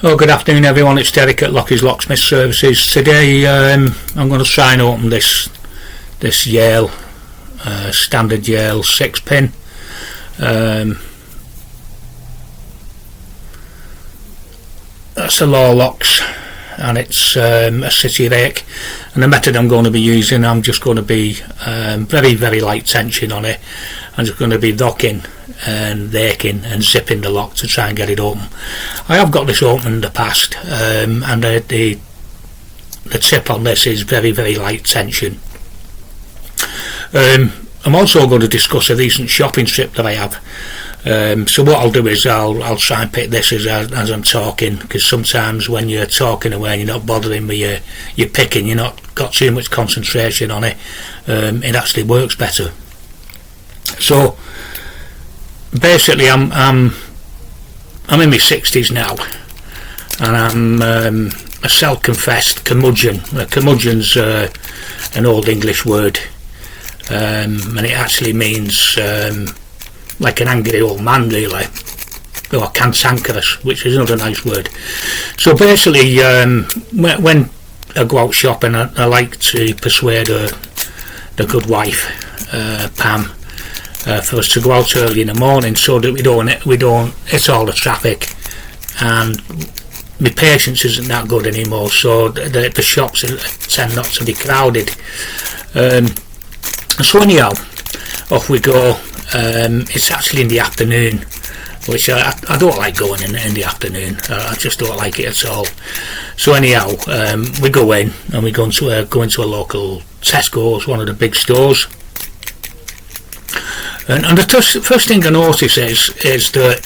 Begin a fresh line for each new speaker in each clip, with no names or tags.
Oh, good afternoon everyone, it's Derek at Lockie's Locksmith Services. Today I'm going to try and open this Yale, standard Yale 6-pin. That's the Law Locks, and it's a city rake, and the method I'm going to be using, I'm just going to be very light tension on it. I'm just going to be locking and raking and zipping the lock to try and get it open. I have got this open in the past, and the tip on this is very light tension. I'm also going to discuss a recent shopping trip that I have. So what I'll do is I'll try and pick this as I'm talking, because sometimes when you're talking away and you're not bothering with your picking, you're not got too much concentration on it, it actually works better. So basically I'm in my 60s now, and I'm a self-confessed curmudgeon. Curmudgeon's an old English word, and it actually means like an angry old man, really, or cantankerous, which is another nice word. So basically, when I go out shopping, I like to persuade the good wife, Pam, for us to go out early in the morning, so that we don't hit all the traffic, and my patience isn't that good anymore, so the shops tend not to be crowded. So anyhow, off we go. It's actually in the afternoon, which I don't like going in the afternoon. I just don't like it at all. So anyhow, we go in and we go into a local Tesco's, one of the big stores. And the first thing I notice is that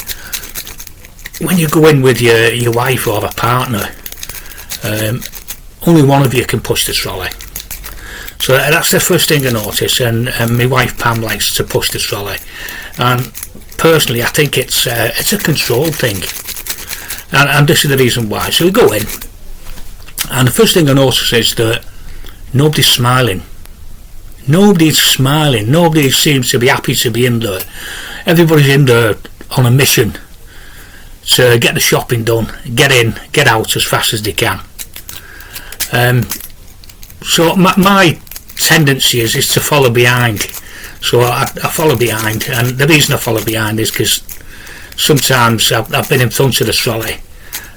when you go in with your wife or a partner, only one of you can push the trolley. So that's the first thing I notice, and my wife Pam likes to push the trolley, and personally I think it's a control thing, and this is the reason why. So we go in, and the first thing I notice is that nobody's smiling. Nobody seems to be happy to be in there. Everybody's in there on a mission to get the shopping done, get in, get out as fast as they can. So my tendency is to follow behind. So I follow behind, and the reason I follow behind is because sometimes I've been in front of the trolley.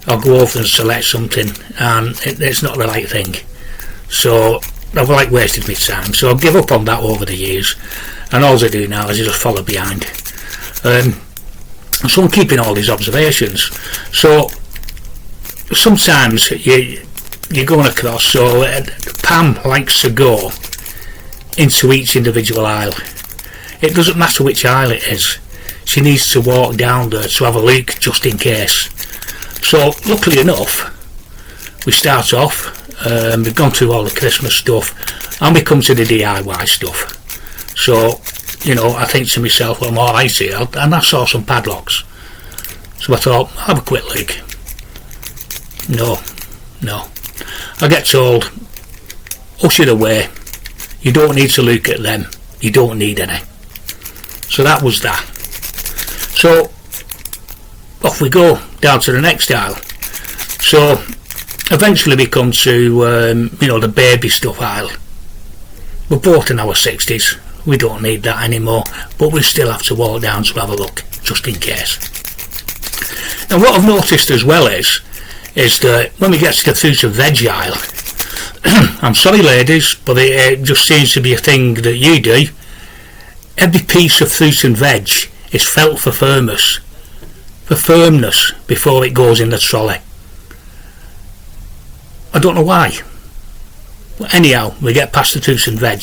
I'll go over and select something, and it's not the right thing. So I've wasted my time. So I've given up on that over the years, and all I do now is just follow behind. So I'm keeping all these observations. So sometimes you're going across, so Pam likes to go into each individual aisle. It doesn't matter which aisle it is, she needs to walk down there to have a look just in case. So luckily enough, we start off, we've gone through all the Christmas stuff, and we come to the DIY stuff. So, I think to myself, well, I'm alright here, and I saw some padlocks. So I thought, I'll have a quick look. No. I get told, hush it away, you don't need to look at them, you don't need any. So that was that. So off we go down to the next aisle. So eventually we come to the baby stuff aisle. We're both in our 60s, we don't need that anymore, but we still have to walk down to have a look just in case. And what I've noticed as well is that when we get to the fruit and veg aisle, I'm sorry ladies, but it just seems to be a thing that you do. Every piece of fruit and veg is felt for firmness before it goes in the trolley. I don't know why. But anyhow, we get past the fruit and veg.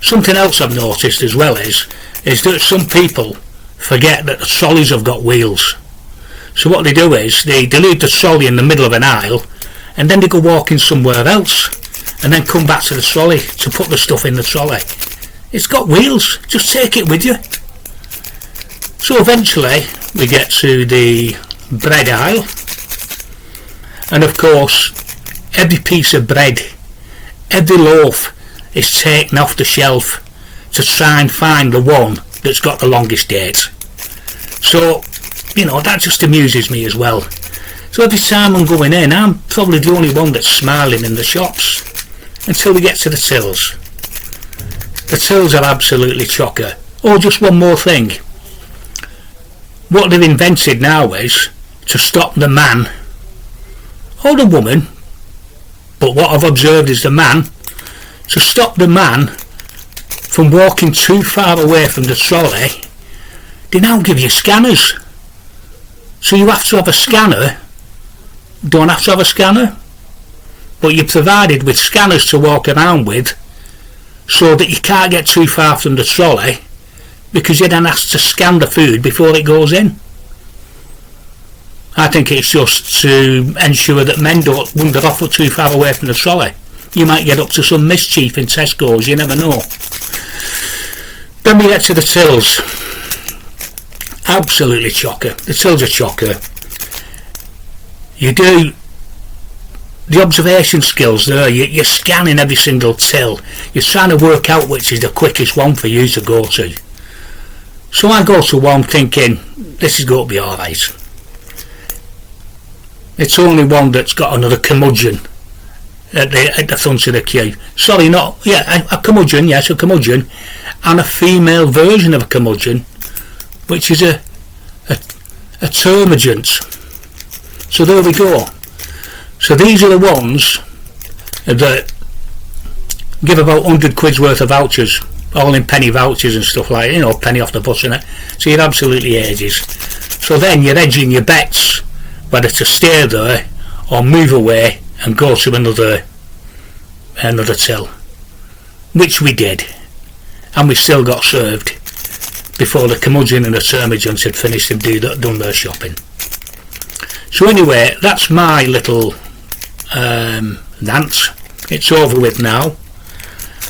Something else I've noticed as well is that some people forget that the trolleys have got wheels. So what they do is they leave the trolley in the middle of an aisle, and then they go walking somewhere else, and then come back to the trolley to put the stuff in the trolley. It's got wheels, just take it with you. So eventually we get to the bread aisle, and of course every piece of bread, every loaf is taken off the shelf to try and find the one that's got the longest date. So, that just amuses me as well, So every time I'm going in, I'm probably the only one that's smiling in the shops until we get to the tills. The tills are absolutely chocker. Oh, just one more thing. What they've invented now is to stop the man or the woman, but what I've observed is the man, to stop the man from walking too far away from the trolley. They now give you scanners. So you have to have a scanner. Don't have to have a scanner, but you're provided with scanners to walk around with, so that you can't get too far from the trolley, because you then have to scan the food before it goes in. I think it's just to ensure that men don't wander off too far away from the trolley. You might get up to some mischief in Tesco's, you never know. Then we get to the tills. Absolutely chocker. The tills are chocker. You do the observation skills there. You're scanning every single till. You're trying to work out which is the quickest one for you to go to. So I go to one thinking, this is going to be alright. It's only one that's got another Cumudgeon at the front of the queue. Sorry, not, yeah, a Cumudgeon, yes, a Cumudgeon, and a female version of a Cumudgeon, which is a termagant. So there we go. So these are the ones that give about 100 quid's worth of vouchers, all in penny vouchers and stuff like, you know, penny off the bus in it. So you're absolutely ages. So then you're edging your bets whether to stay there or move away and go to another till, which we did, and we still got served before the Cumudgeon and the termagants had finished and done their shopping. So anyway, that's my little rant. It's over with now.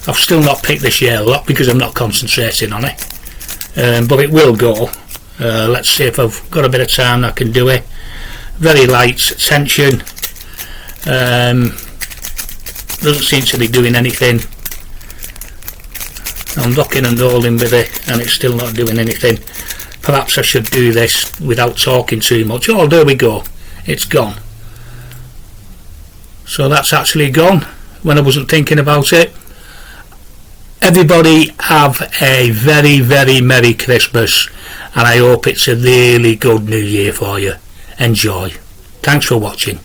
I've still not picked this Yale lot because I'm not concentrating on it, but it will go. Let's see if I've got a bit of time I can do it. Very light tension. Doesn't seem to be doing anything. I'm rocking and rolling with it and it's still not doing anything. Perhaps I should do this without talking too much. Oh, there we go. It's gone. So that's actually gone when I wasn't thinking about it. Everybody have a very, very Merry Christmas, and I hope it's a really good New Year for you. Enjoy. Thanks for watching.